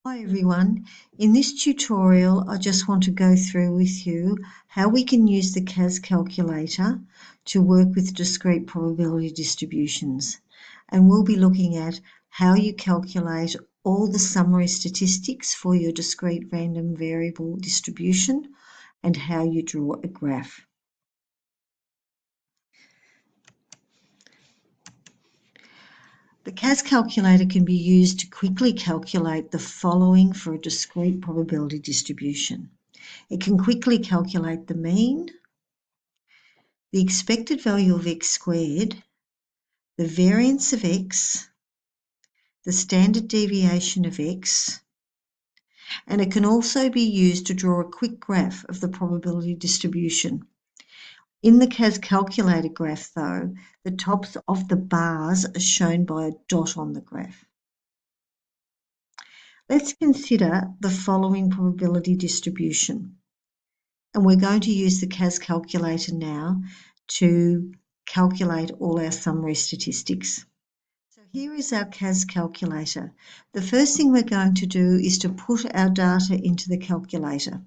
Hi everyone. In this tutorial, I just want to go through with you how we can use the CAS calculator to work with discrete probability distributions. And we'll be looking at how you calculate all the summary statistics for your discrete random variable distribution and how you draw a graph. The CAS calculator can be used to quickly calculate the following for a discrete probability distribution. It can quickly calculate the mean, the expected value of x squared, the variance of x, the standard deviation of x, and it can also be used to draw a quick graph of the probability distribution. In the CAS calculator graph, though, the tops of the bars are shown by a dot on the graph. Let's consider the following probability distribution. And we're going to use the CAS calculator now to calculate all our summary statistics. So here is our CAS calculator. The first thing we're going to do is to put our data into the calculator.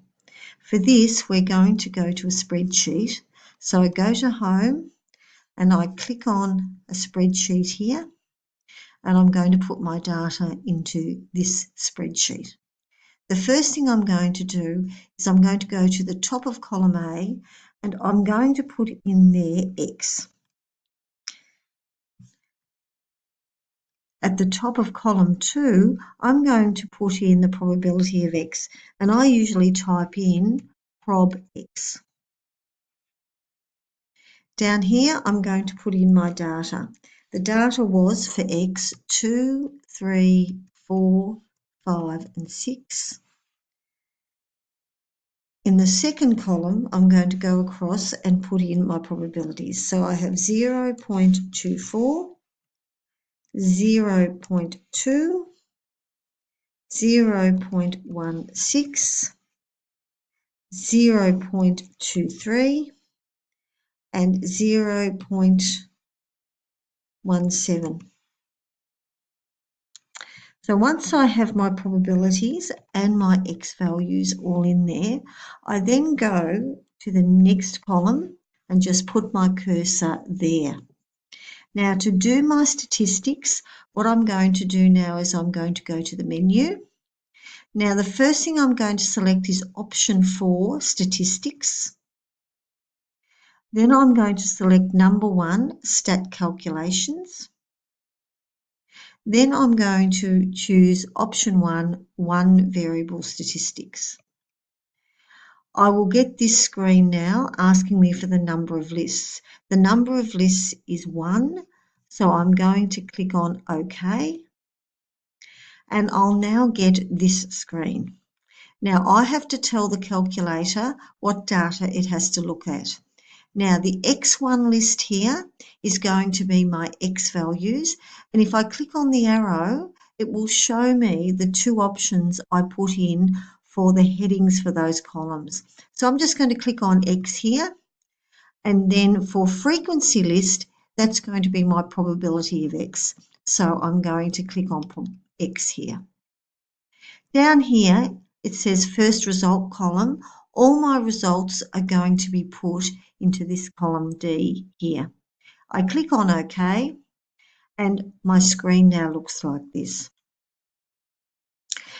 For this, we're going to go to a spreadsheet. So I go to Home and I click on a spreadsheet here, and I'm going to put my data into this spreadsheet. The first thing I'm going to do is I'm going to go to the top of column A and I'm going to put in there X. At the top of column 2, I'm going to put in the probability of X, and I usually type in prob X. Down here, I'm going to put in my data. The data was for X 2, 3, 4, 5 and 6. In the second column, I'm going to go across and put in my probabilities. So I have 0.24, 0.2, 0.16, 0.23 and 0.17. So once I have my probabilities and my X values all in there, I then go to the next column and just put my cursor there. Now to do my statistics, what I'm going to do now is I'm going to go to the menu. Now the first thing I'm going to select is option 4, statistics. Then I'm going to select number 1, stat calculations. Then I'm going to choose option 1, one variable statistics. I will get this screen now asking me for the number of lists. The number of lists is 1, so I'm going to click on OK. And I'll now get this screen. Now I have to tell the calculator what data it has to look at. Now the X1 list here is going to be my X values, and if I click on the arrow, it will show me the two options I put in for the headings for those columns. So I'm just going to click on X here, and then for frequency list, that's going to be my probability of X. So I'm going to click on X here. Down here, it says first result column. All my results are going to be put into this column D here. I click on OK, and my screen now looks like this.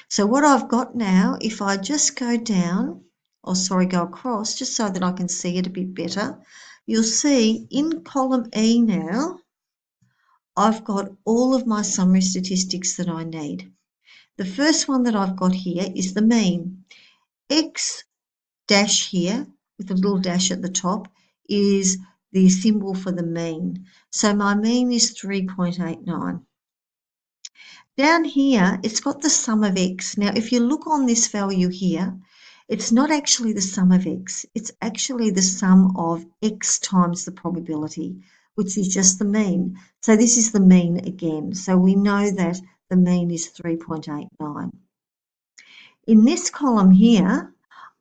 So what I've got now, if I just go down, go across, just so that I can see it a bit better, you'll see in column E now, I've got all of my summary statistics that I need. The first one that I've got here is the mean. X dash here, with a little dash at the top, is the symbol for the mean. So my mean is 3.89. Down here, it's got the sum of X. Now, if you look on this value here, it's not actually the sum of X. It's actually the sum of X times the probability, which is just the mean. So this is the mean again. So we know that the mean is 3.89. In this column here,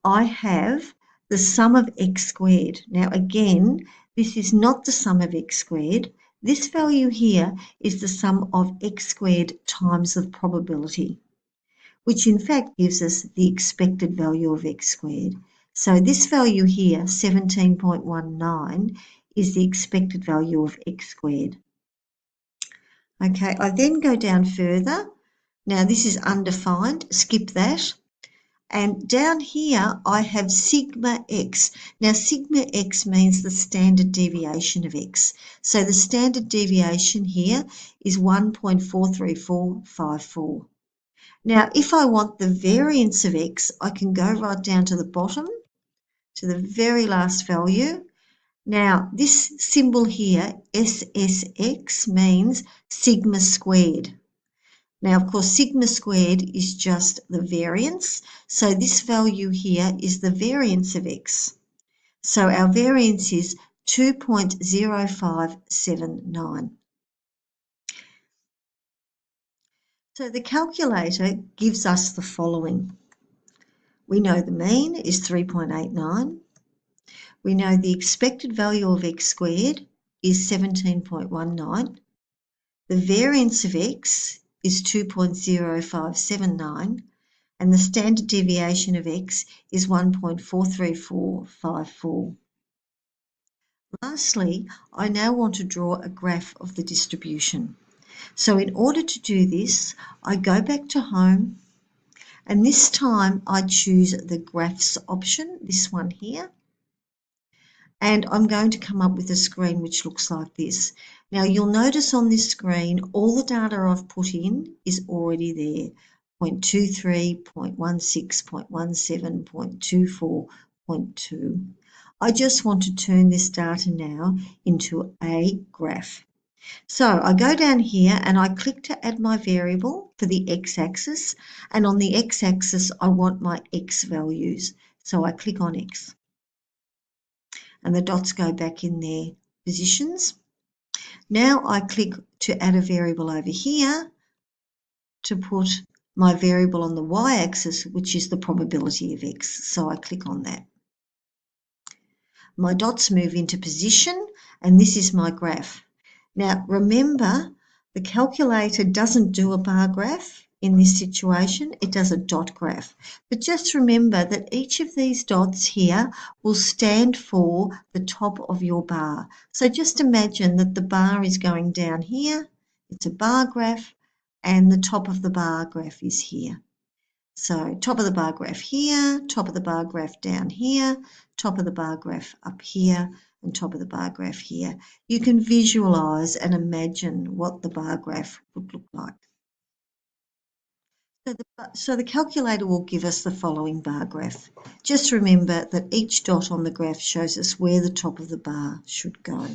I have the sum of X squared. Now again, this is not the sum of X squared. This value here is the sum of X squared times the probability, which in fact gives us the expected value of x squared. So this value here, 17.19, is the expected value of x squared. Okay, I then go down further. Now this is undefined, skip that. And down here I have sigma x. Now sigma x means the standard deviation of x. So the standard deviation here is 1.43454. Now if I want the variance of x, I can go right down to the bottom, to the very last value. Now this symbol here, SSX, means sigma squared. Now, of course, sigma squared is just the variance. So this value here is the variance of x. So our variance is 2.0579. So the calculator gives us the following. We know the mean is 3.89. We know the expected value of x squared is 17.19. The variance of x is 2.0579. And the standard deviation of x is 1.43454. Lastly, I now want to draw a graph of the distribution. So in order to do this, I go back to Home, and this time I choose the Graphs option, this one here, and I'm going to come up with a screen which looks like this. Now you'll notice on this screen all the data I've put in is already there. 0.23, 0.16, 0.17, 0.24, 0.2. I just want to turn this data now into a graph. So I go down here and I click to add my variable for the x-axis, and on the x-axis I want my x values. So I click on x. And the dots go back in their positions. Now I click to add a variable over here to put my variable on the y-axis, which is the probability of x. So I click on that. My dots move into position, and this is my graph. Now remember, the calculator doesn't do a bar graph in this situation, it does a dot graph. But just remember that each of these dots here will stand for the top of your bar. So just imagine that the bar is going down here, it's a bar graph, and the top of the bar graph is here. So top of the bar graph here, top of the bar graph down here, top of the bar graph up here, and top of the bar graph here. You can visualise and imagine what the bar graph would look like. So the calculator will give us the following bar graph. Just remember that each dot on the graph shows us where the top of the bar should go.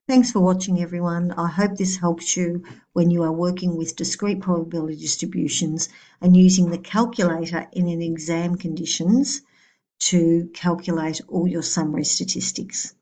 Thanks for watching, everyone. I hope this helps you when you are working with discrete probability distributions and using the calculator in an exam conditions to calculate all your summary statistics.